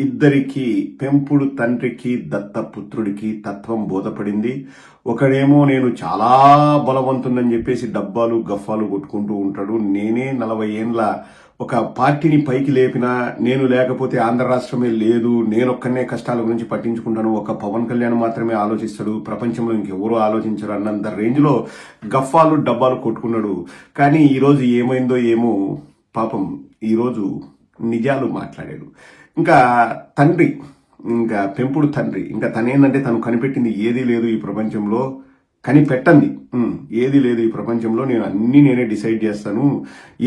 ఇద్దరికి పెంపుడు తండ్రికి దత్తపుత్రుడికి తత్వం బోధపడింది. ఒకడేమో నేను చాలా బలవంతునని చెప్పేసి డబ్బాలు గఫాలు కొట్టుకుంటూ ఉంటాడు. నేనే 40 ఏండ్ల ఒక పార్టీని పైకి లేపినా, నేను లేకపోతే ఆంధ్ర రాష్ట్రమే లేదు, నేనొక్కనే కష్టాల గురించి పట్టించుకుంటాను, ఒక పవన్ కళ్యాణ్ మాత్రమే ఆలోచిస్తాడు, ప్రపంచంలో ఇంకెవరూ ఆలోచించరు అన్నంత రేంజ్లో గఫాలు డబ్బాలు కొట్టుకున్నాడు. కానీ ఈరోజు ఏమైందో ఏమో పాపం, ఈరోజు నిజాలు మాట్లాడాడు. ఇంకా తండ్రి, ఇంకా పెంపుడు తండ్రి, ఇంకా తనేందంటే తను కనిపెట్టింది ఏదీ లేదు ఈ ప్రపంచంలో, కనిపెట్టండి ఏది లేదు ఈ ప్రపంచంలో, నేను అన్నీ నేనే డిసైడ్ చేస్తాను,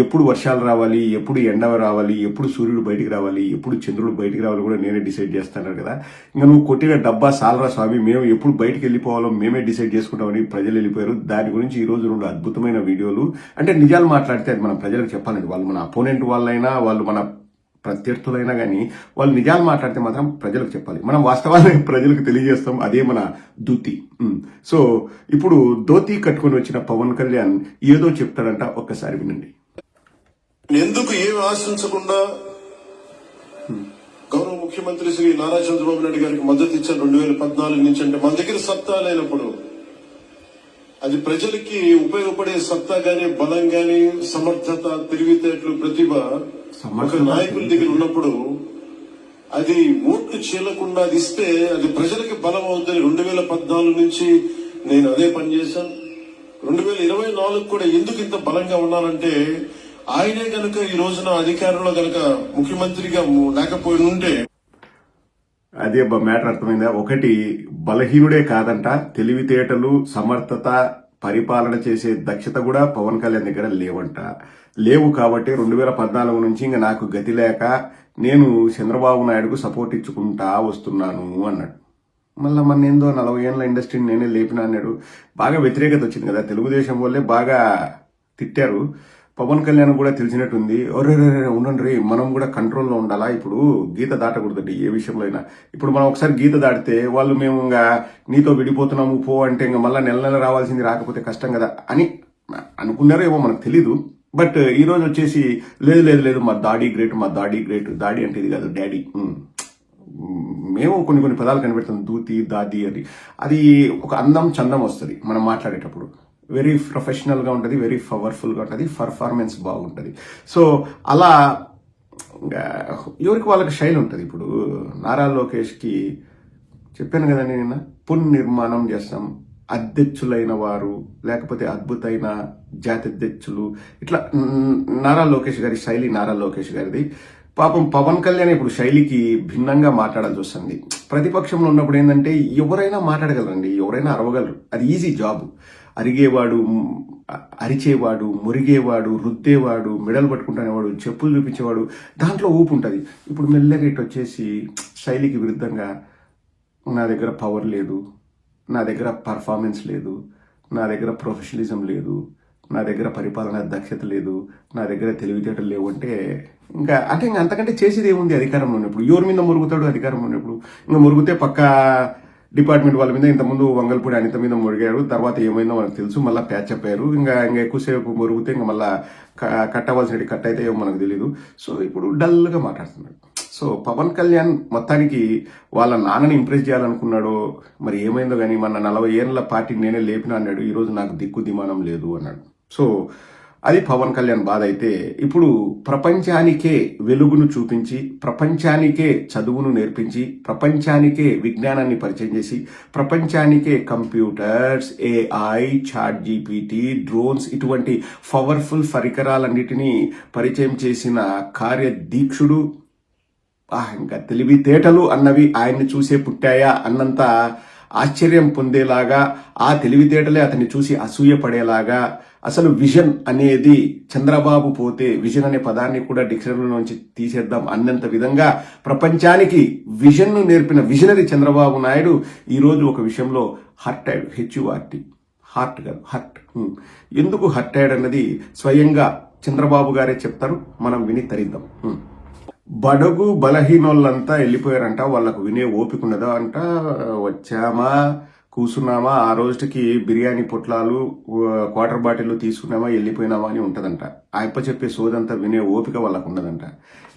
ఎప్పుడు వర్షాలు రావాలి, ఎప్పుడు ఎండ రావాలి, ఎప్పుడు సూర్యుడు బయటికి రావాలి, ఎప్పుడు చంద్రుడు బయటికి రావాలి కూడా నేనే డిసైడ్ చేస్తాను కదా. ఇంకా నువ్వు కొట్టిన డబ్బా సాలరా స్వామి, మేము ఎప్పుడు బయటికి వెళ్ళిపోవాలో మేమే డిసైడ్ చేసుకుంటామని ప్రజలు వెళ్ళిపోయారు. దాని గురించి ఈ రోజు 2 అద్భుతమైన వీడియోలు. అంటే నిజాలు మాట్లాడితే అది మనం ప్రజలకు చెప్పాలండి. వాళ్ళు మన అపోనెంట్ వాళ్ళైనా, వాళ్ళు మన ప్రత్యర్థులైనా కానీ వాళ్ళు నిజాలు మాట్లాడితే మాత్రం ప్రజలకు చెప్పాలి. మనం వాస్తవాన్ని ప్రజలకు తెలియజేస్తాం, అదే మన ధృతి. సో ఇప్పుడు ధోతి కట్టుకుని వచ్చిన పవన్ కళ్యాణ్ ఏదో చెప్తాడంట, ఒక్కసారి వినండి. ఎందుకు ఏమి ఆశించకుండా గౌరవ ముఖ్యమంత్రి శ్రీ నారా చంద్రబాబు నాయుడు గారికి మద్దతు ఇచ్చారు 2014 నుంచి. అంటే మన దగ్గర సత్తా లేనప్పుడు, అది ప్రజలకి ఉపయోగపడే సత్తా గాని, బలం గాని, సమర్థత, తెలివితేటలు, ప్రతిభ ఒక నాయకుల దగ్గర ఉన్నప్పుడు అది ఓట్లు చీలకుండా అది ఇస్తే అది ప్రజలకి బలం అవుతుంది. 2014 నుంచి నేను అదే పని చేశాను. 2024 కూడా ఎందుకు ఇంత బలంగా ఉన్నానంటే, ఆయనే గనుక ఈ రోజున అధికారంలో గనుక ముఖ్యమంత్రిగా లేకపోయి ఉంటే, అదే మ్యాటర్ అర్థమైందా? ఒకటి, బలహీనుడే కాదంట, తెలివితేటలు, సమర్థత, పరిపాలన చేసే దక్షత కూడా పవన్ కళ్యాణ్ దగ్గర లేవు. కాబట్టి 2014 నుంచి ఇంకా నాకు గతి లేక నేను చంద్రబాబు నాయుడుకు సపోర్ట్ ఇచ్చుకుంటా వస్తున్నాను అన్నాడు. మళ్ళీ ఏందో 40 ఏళ్ళ ఇండస్ట్రీని నేనే లేపినా అన్నాడు. బాగా వ్యతిరేకత వచ్చింది కదా, తెలుగుదేశం వల్లే బాగా తిట్టారు. పవన్ కళ్యాణ్ కూడా తెలిసినట్టుంది, ఉండండి మనం కూడా కంట్రోల్లో ఉండాలా, ఇప్పుడు గీత దాటకూడదండి ఏ విషయంలో అయినా. ఇప్పుడు మనం ఒకసారి గీత దాటితే వాళ్ళు మేము ఇంకా నీతో విడిపోతున్నాము పో అంటే ఇంకా మళ్ళీ నెల రావాల్సింది రాకపోతే కష్టం కదా అని అనుకున్నారో ఏమో మనకు తెలీదు. బట్ ఈరోజు వచ్చేసి లేదు మా దాడి గ్రేట్, దాడి అంటే ఇది కాదు, డాడీ. మేము కొన్ని పదాలు కనిపెడతాం, దూతి, దాది అని. అది ఒక అందం చందం వస్తుంది మనం మాట్లాడేటప్పుడు. వెరీ ప్రొఫెషనల్గా ఉంటుంది, వెరీ పవర్ఫుల్గా ఉంటుంది, పర్ఫార్మెన్స్ బాగుంటుంది. సో అలా ఎవరికి వాళ్ళకి శైలి ఉంటుంది. ఇప్పుడు నారా లోకేష్కి చెప్పాను కదండి నిన్న, పునర్నిర్మాణం చేస్తాం, అధ్యక్షులైన వారు లేకపోతే అద్భుతమైన జాతీయధ్యక్షులు, ఇట్లా నారా లోకేష్ గారి శైలి, నారా లోకేష్ గారిది. పాపం పవన్ కళ్యాణ్ ఇప్పుడు శైలికి భిన్నంగా మాట్లాడాల్సి వస్తుంది. ప్రతిపక్షంలో ఉన్నప్పుడు ఏంటంటే ఎవరైనా మాట్లాడగలరండి, ఎవరైనా అరవగలరు, అది ఈజీ జాబ్. అరిగేవాడు, అరిచేవాడు, మురిగేవాడు, రుద్దేవాడు, మెడలు పట్టుకుంటానేవాడు, చెప్పులు చూపించేవాడు, దాంట్లో ఊపు ఉంటుంది. ఇప్పుడు మెల్లగా ఇటు వచ్చేసి శైలికి విరుద్ధంగా నా దగ్గర పవర్ లేదు, నా దగ్గర పర్ఫార్మెన్స్ లేదు, నా దగ్గర ప్రొఫెషనలిజం లేదు, నా దగ్గర పరిపాలన దక్షత లేదు, నా దగ్గర తెలివితేటలు లేవు అంటే ఇంకా అంతకంటే చేసేది ఏముంది అధికారంలో ఉన్నప్పుడు? ఎవరి మీద మురుగుతాడు అధికారంలో ఉన్నప్పుడు? ఇంకా మురిగితే పక్క డిపార్ట్మెంట్ వాళ్ళ మీద, ఇంతకుముందు వంగల్పూడి అనిత మీద మురిగారు, తర్వాత ఏమైందో మనకు తెలుసు, మళ్ళీ ప్యాచప్ అయ్యారు. ఇంకా ఎక్కువసేపు మురిగితే ఇంకా మళ్ళీ కట్టవలసిన కట్ అయితే ఏమో మనకు తెలీదు. సో ఇప్పుడు డల్గా మాట్లాడుతున్నాడు. సో పవన్ కళ్యాణ్ మొత్తానికి వాళ్ళ నాన్నని ఇంప్రెస్ చేయాలనుకున్నాడో మరి ఏమైందో కానీ, మన 40 ఏళ్ళ పార్టీని నేనే లేపినా అన్నాడు, ఈరోజు నాకు దిక్కు దిమానం లేదు అన్నాడు. సో అది పవన్ కళ్యాణ్ బాధ. అయితే ఇప్పుడు ప్రపంచానికే వెలుగును చూపించి, ప్రపంచానికే చదువును నేర్పించి, ప్రపంచానికే విజ్ఞానాన్ని పరిచయం చేసి, ప్రపంచానికే computers, AI, chat GPT, drones ఇటువంటి పవర్ఫుల్ పరికరాలన్నిటినీ పరిచయం చేసిన కార్యదీక్షుడు, ఇంకా తెలివితేటలు అన్నవి ఆయన్ని చూసే పుట్టాయా అన్నంత ఆశ్చర్యం పొందేలాగా, ఆ తెలివితేటలే అతన్ని చూసి అసూయపడేలాగా, అసలు విజన్ అనేది చంద్రబాబు పోతే విజన్ అనే పదాన్ని కూడా డిక్షనరీలో నుంచి తీసేద్దాం అన్నంత విధంగా ప్రపంచానికి విజన్ను నేర్పిన విజనరీ చంద్రబాబు నాయుడు ఈరోజు ఒక విషయంలో హర్ట్ అయ్యాడు. HURT, హార్ట్ కాదు, హర్ట్. ఎందుకు హర్ట్ అయ్యాడు అన్నది స్వయంగా చంద్రబాబు గారే చెప్తారు, మనం విని తరిద్దాం. బడుగు బలహీనోళ్ళంతా వెళ్ళిపోయారంట, వాళ్ళకు వినే ఓపిక ఉన్నదా అంట. వచ్చామా, కూర్చున్నామా, ఆ రోజుకి బిర్యానీ పొట్లాలు, క్వార్టర్ బాటిల్ తీసుకున్నామా, వెళ్ళిపోయినామా అని ఉంటదంట. ఆయప్ప చెప్పే సోదంతా వినే ఓపిక వాళ్ళకు ఉండదంట.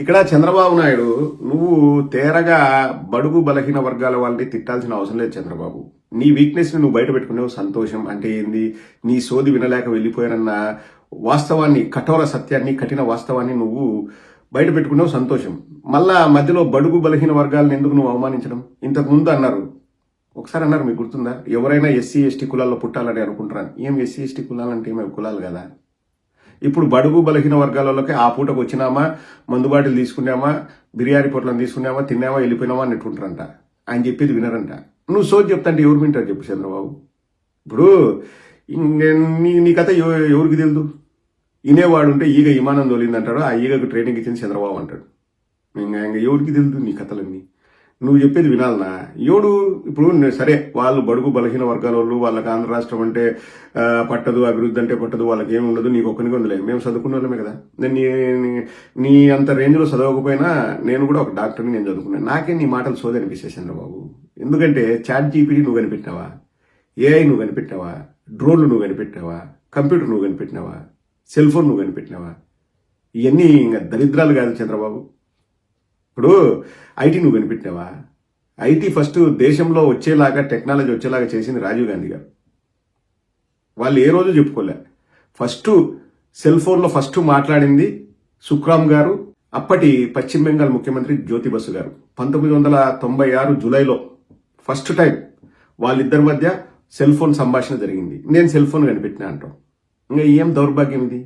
ఇక్కడ చంద్రబాబు నాయుడు నువ్వు తేరగా బడుగు బలహీన వర్గాల వాళ్ళని తిట్టాల్సిన అవసరం లేదు చంద్రబాబు. నీ వీక్నెస్ ని నువ్వు బయట పెట్టుకునేవు సంతోషం. అంటే ఏంది, నీ సోది వినలేక వెళ్ళిపోయారన్న వాస్తవాన్ని, కఠోర సత్యాన్ని, కఠిన వాస్తవాన్ని నువ్వు బయట పెట్టుకునేవు సంతోషం. మళ్ళా మధ్యలో బడుగు బలహీన వర్గాలను ఎందుకు నువ్వు అవమానించడం? ఇంతకు ముందు అన్నారు, ఒకసారి అన్నారు, మీకు గుర్తుందా, ఎవరైనా ఎస్సీ ఎస్టీ కులాల్లో పుట్టాలని అనుకుంటారని. ఏం ఎస్సీ ఎస్టీ కులాలంటే ఏమి కులాలు కదా. ఇప్పుడు బడుగు బలహీన వర్గాలలోకి ఆ పూటకు వచ్చినామా, మందు బాటిల్ తీసుకున్నామా, బిర్యానీ పొట్లను తీసుకున్నామా, తిన్నామా, వెళ్ళిపోయినామా అని నెట్టుకుంటారంట. ఆయన చెప్పేది వినరంట. నువ్వు సోది చెప్తాంటే ఎవరు వింటారు చెప్పు చంద్రబాబు. ఇప్పుడు నీ కథ ఎవరికి తెలుదు? వినేవాడు ఉంటే ఈగ విమానం తోలిందంటాడు, ఆ ఈగకు ట్రైనింగ్ ఇచ్చింది చంద్రబాబు అంటాడు. ఇంకా ఎవరికి తెలుదు నీ కథలన్నీ? నువ్వు చెప్పేది వినాలనా? ఎవడు ఇప్పుడు సరే, వాళ్ళు బడుగు బలహీన వర్గాల వాళ్ళు, వాళ్ళకి ఆంధ్ర రాష్ట్రం అంటే పట్టదు, అభివృద్ధి అంటే పట్టదు, వాళ్ళకి ఏమి ఉండదు, నీకు ఒక్కనికి ఉందిలే, మేము చదువుకున్న వాళ్ళమే కదా. నీ అంత రేంజ్లో చదవకపోయినా నేను కూడా ఒక డాక్టర్ని, నేను చదువుకున్నాను. నాకే నీ మాటలు సోది అనిపిస్తాయి చంద్రబాబు. ఎందుకంటే చాట్ జీపీటీ నువ్వు కనిపెట్టినావా, ఏఐ నువ్వు కనిపెట్టినావా, డ్రోన్లు నువ్వు కనిపెట్టినావా, కంప్యూటర్ నువ్వు కనిపెట్టినావా, సెల్ ఫోన్ నువ్వు కనిపెట్టినావా? ఇవన్నీ ఇంకా దరిద్రాలు కాదు చంద్రబాబు. ఇప్పుడు ఐటీ నువ్వు కనిపెట్టినావా? ఐటీ ఫస్ట్ దేశంలో వచ్చేలాగా, టెక్నాలజీ వచ్చేలాగా చేసింది రాజీవ్ గాంధీ గారు. వాళ్ళు ఏ రోజు చెప్పుకోలే. ఫస్ట్ సెల్ ఫోన్లో ఫస్ట్ మాట్లాడింది సుఖ్రామ్ గారు, అప్పటి పశ్చిమ బెంగాల్ ముఖ్యమంత్రి జ్యోతి బసు గారు. 1996 జూలైలో ఫస్ట్ టైం వాళ్ళిద్దరి మధ్య సెల్ ఫోన్ సంభాషణ జరిగింది. నేను సెల్ ఫోన్ కనిపెట్టినా అంటాం. ఇంకా ఏం దౌర్భాగ్యం ఇది?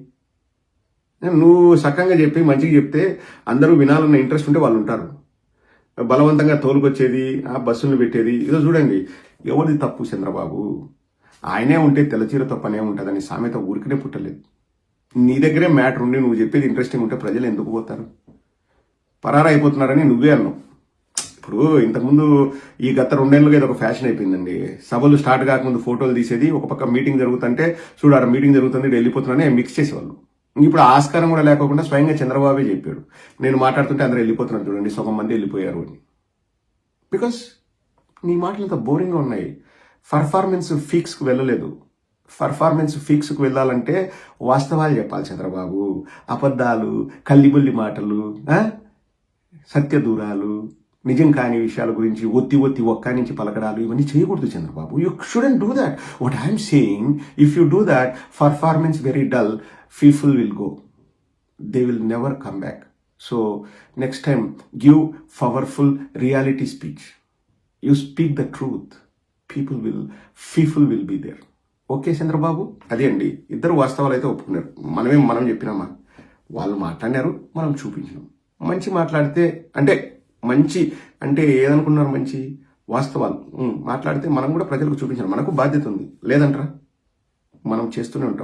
నువ్వు సక్కంగా చెప్పి మంచిగా చెప్తే అందరూ వినాలన్న ఇంట్రెస్ట్ ఉంటే వాళ్ళు ఉంటారు. బలవంతంగా తోలుకొచ్చేది, ఆ బస్సులు పెట్టేది, ఇదో చూడండి, ఎవరిది తప్పు చంద్రబాబు? ఆయనే ఉంటే తెల్లచీర తప్పనే ఉంటుందని సామెత ఊరికనే పుట్టలేదు. నీ దగ్గరే మ్యాటర్ ఉండి నువ్వు చెప్పేది ఇంట్రెస్టింగ్ ఉంటే ప్రజలు ఎందుకు పోతారు? పరారా అయిపోతున్నారని నువ్వే అన్నావు. ఇప్పుడు ఇంతకుముందు ఈ గత 2 ఏళ్ళుగా ఇది ఒక ఫ్యాషన్ అయిపోయిందండి. సభలు స్టార్ట్ కాకముందు ఫోటోలు తీసేది, ఒక పక్క మీటింగ్ జరుగుతుంటే చూడు ఆడ మీటింగ్ జరుగుతుంది, వెళ్ళిపోతున్నారని మిక్స్ చేసేవాళ్ళు. ఇప్పుడు ఆస్కారం కూడా లేకుండా స్వయంగా చంద్రబాబే చెప్పాడు, నేను మాట్లాడుతుంటే అందరూ వెళ్ళిపోతున్నారు చూడండి, సగం మంది వెళ్ళిపోయారు అని. బికాస్ నీ మాటలు ఇంత బోరింగ్గా ఉన్నాయి. పర్ఫార్మెన్స్ ఫీక్స్కి వెళ్ళలేదు. పర్ఫార్మెన్స్ ఫీక్స్కి వెళ్ళాలంటే వాస్తవాలు చెప్పాలి చంద్రబాబు. అబద్ధాలు, కల్లిబుల్లి మాటలు, సత్య దూరాలు, నిజం కాని విషయాల గురించి ఒత్తి ఒక్క నుంచి పలకడాలు, ఇవన్నీ చేయకూడదు Chandrababu. You shouldn't do that. What I'm saying, if you do that, performance very dull, people will go. They will never come back. So next time, give powerful reality speech. You speak the truth. People will be there. Okay Chandrababu, అదే అండి, ఇద్దరు వాస్తవాలు అయితే ఒప్పుకున్నారు. మనం చెప్పినామా? వాళ్ళు మాట్లాడినారు, మనం చూపించినాం. మంచి మాట్లాడితే అంటే ఏదనుకున్నారు? మంచి వాస్తవాలు మాట్లాడితే మనం కూడా ప్రజలకు చూపించాలి. మనకు బాధ్యత ఉంది, లేదంటారా? మనం చేస్తూనే ఉంటాం.